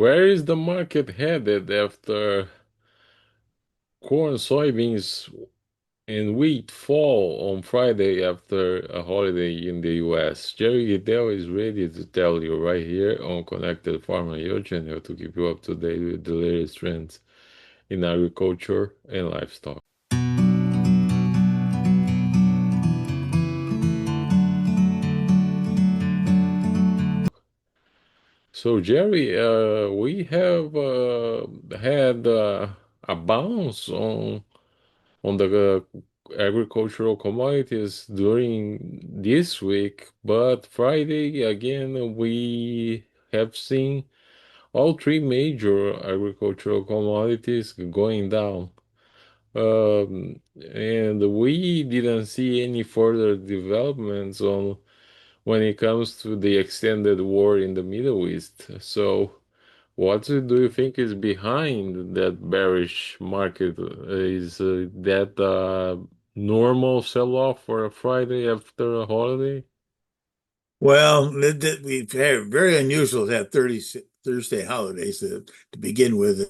Where is the market headed after corn, soybeans, and wheat fall on Friday after a holiday in the US? Jerry Gidel is ready to tell you right here on Connected Farmer, your channel, to keep you up to date with the latest trends in agriculture and livestock. So, Jerry, we have had a bounce on the agricultural commodities during this week, but Friday again we have seen all three major agricultural commodities going down. And we didn't see any further developments on when it comes to the extended war in the Middle East. So, what do you think is behind that bearish market? Is that normal sell-off for a Friday after a holiday? Well, we've had very unusual to have 30 Thursday holidays to begin with,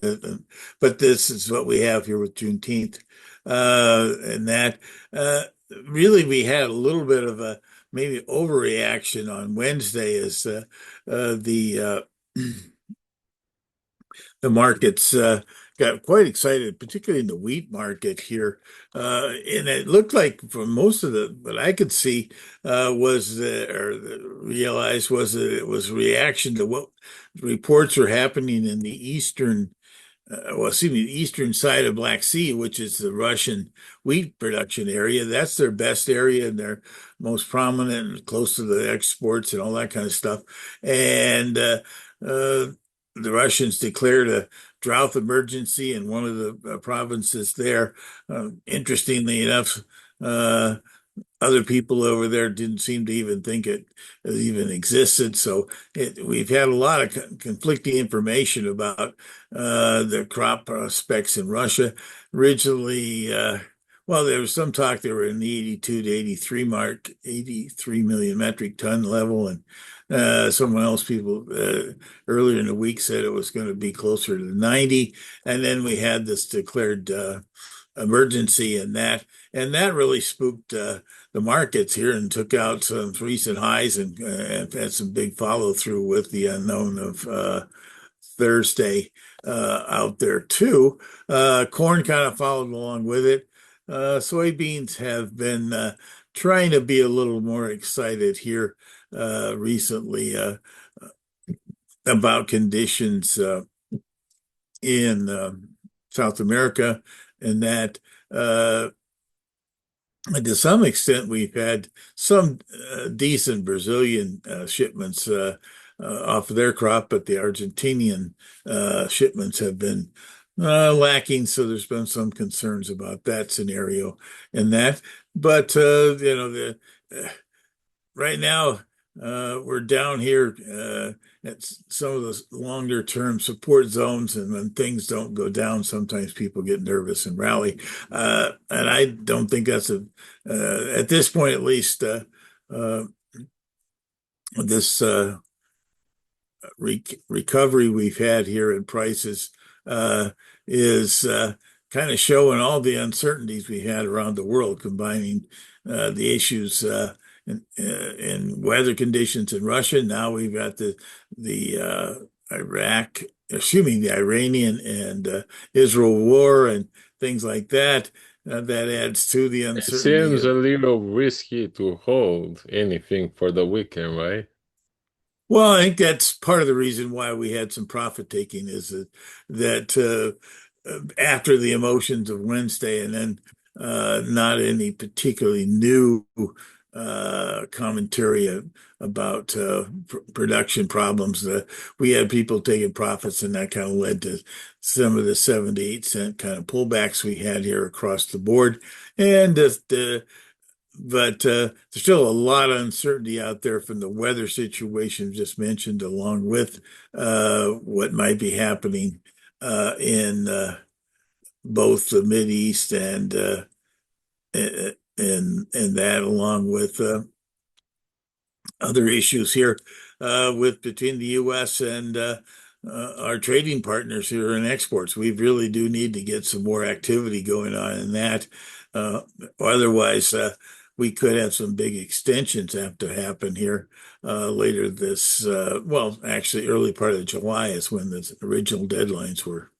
but this is what we have here with Juneteenth, and that uh, really we had a little bit of a maybe overreaction on Wednesday as the the markets got quite excited, particularly in the wheat market here. And it looked like from most of the what I could see realized was that it was a reaction to what reports were happening in the excuse me, the eastern side of Black Sea, which is the Russian wheat production area. That's their best area and their most prominent and close to the exports and all that kind of stuff. And uh, the Russians declared a drought emergency in one of the provinces there. Interestingly enough, uh, other people over there didn't seem to even think it even existed. So we've had a lot of conflicting information about the crop prospects in Russia. Originally, well, there was some talk they were in the 82 to 83 mark, 83 million metric ton level, and someone else, people earlier in the week said it was going to be closer to 90. And then we had this declared emergency and that really spooked the markets here and took out some recent highs and had some big follow through with the unknown of Thursday out there too. Corn kind of followed along with it. Soybeans have been trying to be a little more excited here recently about conditions in South America, and that uh, to some extent we've had some decent Brazilian shipments off of their crop, but the Argentinian shipments have been lacking. So there's been some concerns about that scenario and that. But the uh, right now, we're down here at some of the longer term support zones, and when things don't go down, sometimes people get nervous and rally. And I don't think that's at this point at least, uh, this recovery we've had here in prices uh, is kind of showing all the uncertainties we had around the world, combining the issues in weather conditions in Russia. Now we've got Iraq, excuse me, the Iranian and Israel war and things like that. That adds to the It uncertainty seems a of. little risky to hold anything for the weekend, right? Well, I think that's part of the reason why we had some profit taking is that after the emotions of Wednesday and then not any particularly new commentary about production problems. We had people taking profits, and that kind of led to some of the 7 to 8 cent kind of pullbacks we had here across the board. And but there's still a lot of uncertainty out there from the weather situation just mentioned, along with what might be happening in both the Mideast and that, along with other issues here with between the U.S. and our trading partners here in exports. We really do need to get some more activity going on in that. Uh, Otherwise, we could have some big extensions have to happen here later this, well, actually, early part of July is when the original deadlines were.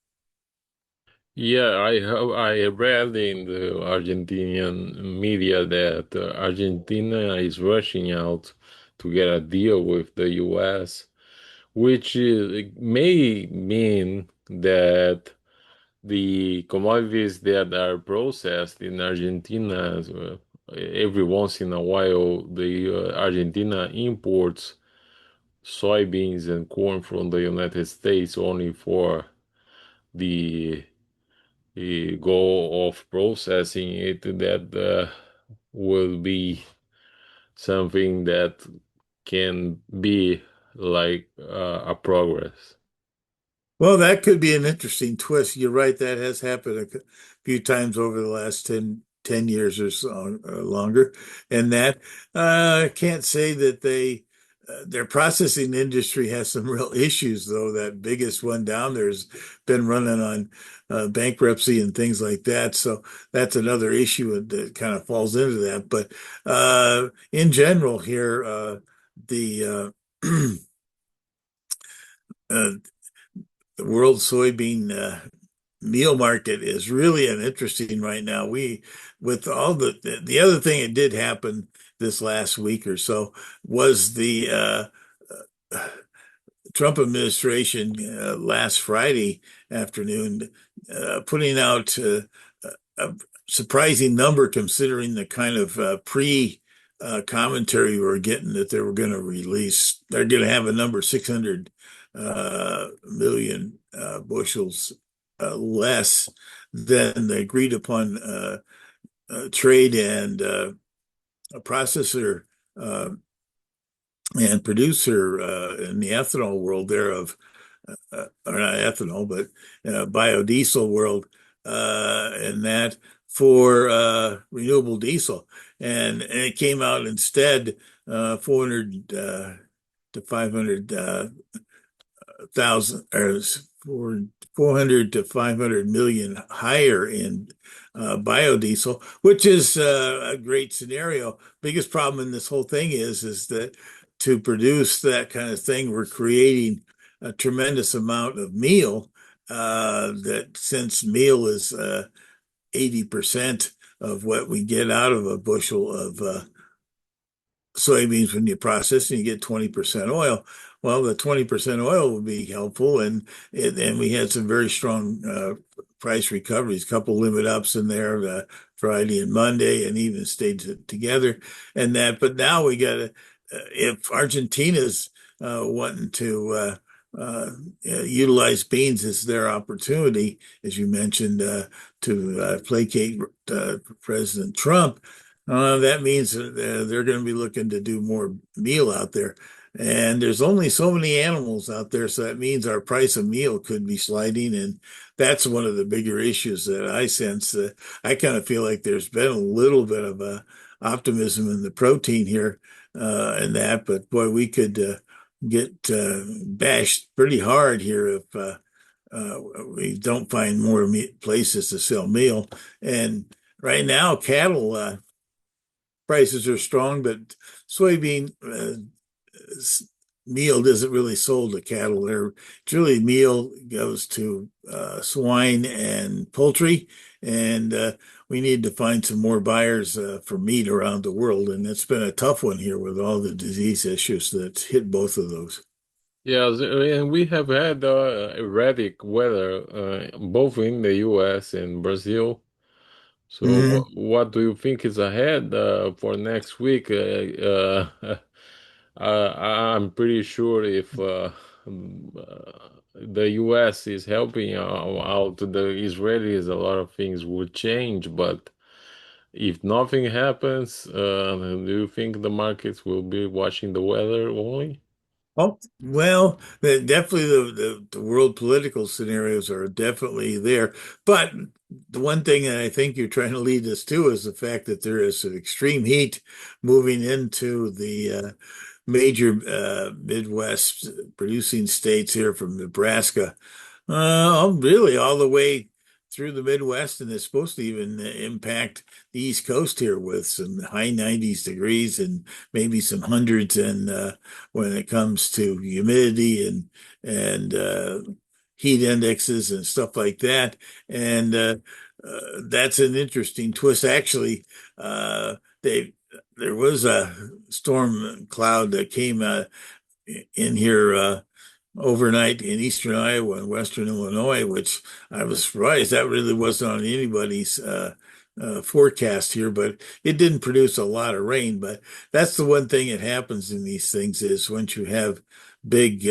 Yeah, I read in the Argentinian media that Argentina is rushing out to get a deal with the US, which may mean that the commodities that are processed in Argentina, every once in a while, the Argentina imports soybeans and corn from the United States only for the goal of processing it. That will be something that can be like a progress. Well, that could be an interesting twist. You're right, that has happened few times over the last ten years or so or longer. And that I can't say that their processing industry has some real issues, though. That biggest one down there has been running on bankruptcy and things like that. So that's another issue that kind of falls into that. But in general, here, the uh, the world soybean meal market is really an interesting right now. With all the other thing that did happen this last week or so was the Trump administration last Friday afternoon putting out a surprising number considering the kind of pre commentary we were getting that they were going to release. They're going to have a number 600 million bushels less than the agreed upon trade and processor uh, and producer in the ethanol world there of or not ethanol, but biodiesel world, and that for renewable diesel. And it came out instead 400 to 500 thousand or 400 to 500 million higher in biodiesel, which is a great scenario. Biggest problem in this whole thing is that to produce that kind of thing, we're creating a tremendous amount of meal. That since meal is 80% of what we get out of a bushel of soybeans when you process and you get 20% oil. Well, the 20% oil would be helpful. And we had some very strong price recoveries, a couple limit ups in there Friday and Monday, and even stayed together and that. But now we got to, if Argentina's wanting to utilize beans as their opportunity, as you mentioned, to placate President Trump, that means they're going to be looking to do more meal out there. And there's only so many animals out there, so that means our price of meal could be sliding. And that's one of the bigger issues that I sense. I kind of feel like there's been a little bit of optimism in the protein here and that, but boy, we could get bashed pretty hard here if we don't find more places to sell meal. And right now, cattle prices are strong, but soybean meal isn't really sold to cattle. It's really meal goes to swine and poultry, and we need to find some more buyers for meat around the world. And it's been a tough one here with all the disease issues that hit both of those. Yeah, and we have had erratic weather both in the US and Brazil. So, Hmm. what do you think is ahead for next week? I'm pretty sure if the US is helping out the Israelis, a lot of things would change. But if nothing happens, do you think the markets will be watching the weather only? Oh, well, definitely the world political scenarios are definitely there. But the one thing that I think you're trying to lead us to is the fact that there is an extreme heat moving into the major Midwest producing states here from Nebraska, really all the way through the Midwest, and it's supposed to even impact the East Coast here with some high 90s degrees and maybe some hundreds, and when it comes to humidity and heat indexes and stuff like that. And that's an interesting twist. Actually, they there was a storm cloud that came in here overnight in eastern Iowa and western Illinois, which I was surprised that really wasn't on anybody's forecast here, but it didn't produce a lot of rain. But that's the one thing that happens in these things is once you have big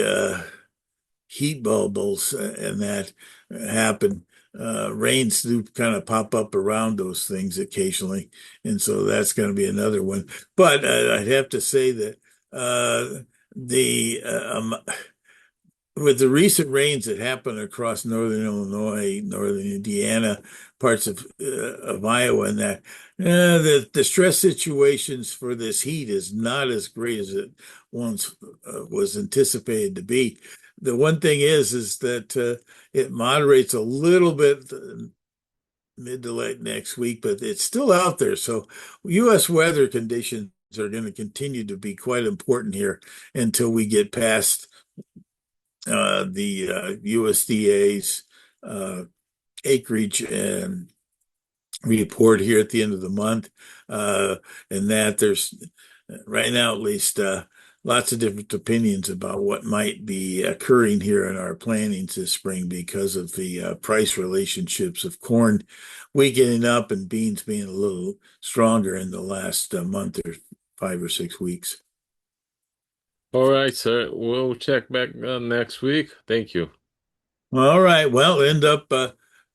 heat bubbles and that happen. Rains do kind of pop up around those things occasionally, and so that's going to be another one. But I'd have to say that the with the recent rains that happened across northern Illinois, northern Indiana, parts of Iowa, and that the stress situations for this heat is not as great as it once was anticipated to be. The one thing is that it moderates a little bit mid to late next week, but it's still out there. So U.S. weather conditions are going to continue to be quite important here until we get past the USDA's acreage and report here at the end of the month. And that there's right now, at least, lots of different opinions about what might be occurring here in our plantings this spring because of the price relationships of corn weakening up and beans being a little stronger in the last month or 5 or 6 weeks. All right, sir. We'll check back next week. Thank you. All right. Well, end up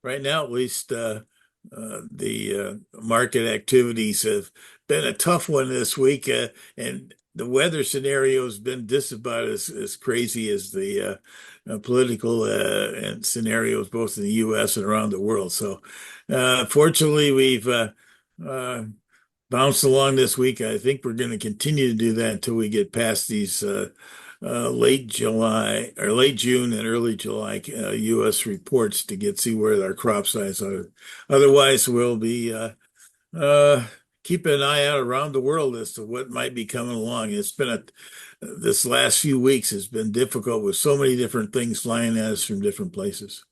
right now, at least the market activities have been a tough one this week, and the weather scenario has been just about as crazy as the political and scenarios both in the U.S. and around the world. So, fortunately, we've uh, bounced along this week. I think we're going to continue to do that until we get past these late July or late June and early July U.S. reports to see where our crop size are. Otherwise, we'll be uh, keeping an eye out around the world as to what might be coming along. It's been this last few weeks has been difficult with so many different things flying at us from different places.